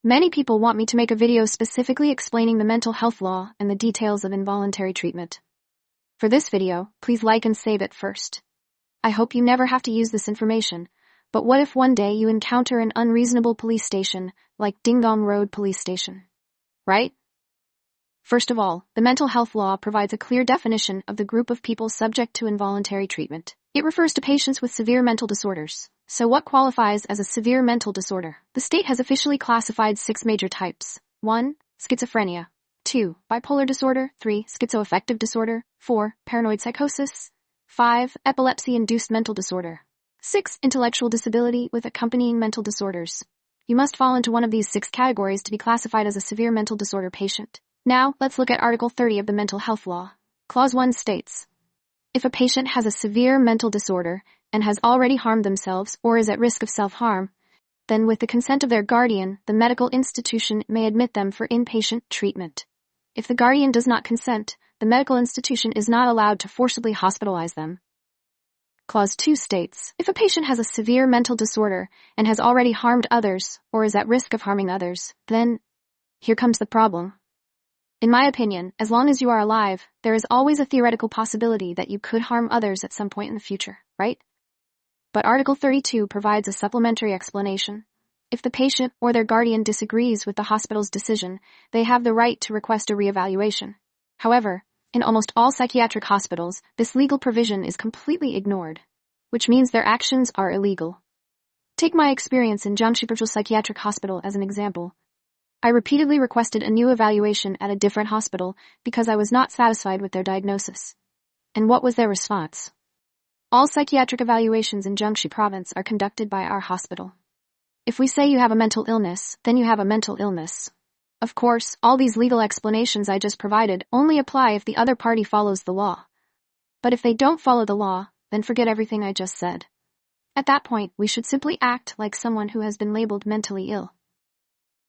Many people want me to make a video specifically explaining the mental health law and the details of involuntary treatment. For this video, please like and save it first. I hope you never have to use this information, but what if one day you encounter an unreasonable police station like Dinggong Road Police Station? Right? First of all, the mental health law provides a clear definition of the group of people subject to involuntary treatment. It refers to patients with severe mental disorders. So what qualifies as a severe mental disorder? The state has officially classified 6 major types. 1. Schizophrenia. 2. Bipolar disorder. 3. Schizoaffective disorder. 4. Paranoid psychosis. 5. Epilepsy-induced mental disorder. 6. Intellectual disability with accompanying mental disorders. You must fall into one of these 6 categories to be classified as a severe mental disorder patient. Now, let's look at Article 30 of the Mental Health Law. Clause 1 states, if a patient has a severe mental disorder and has already harmed themselves or is at risk of self-harm, then with the consent of their guardian, the medical institution may admit them for inpatient treatment. If the guardian does not consent, the medical institution is not allowed to forcibly hospitalize them. Clause 2 states, if a patient has a severe mental disorder and has already harmed others or is at risk of harming others, then here comes the problem. In my opinion, as long as you are alive, there is always a theoretical possibility that you could harm others at some point in the future, right? But Article 32 provides a supplementary explanation. If the patient or their guardian disagrees with the hospital's decision, they have the right to request a reevaluation. However, in almost all psychiatric hospitals, this legal provision is completely ignored, which means their actions are illegal. Take my experience in Jiangxi Psychiatric Hospital as an example. I repeatedly requested a new evaluation at a different hospital because I was not satisfied with their diagnosis. And what was their response? All psychiatric evaluations in Jiangxi province are conducted by our hospital. If we say you have a mental illness, then you have a mental illness. Of course, all these legal explanations I just provided only apply if the other party follows the law. But if they don't follow the law, then forget everything I just said. At that point, we should simply act like someone who has been labeled mentally ill.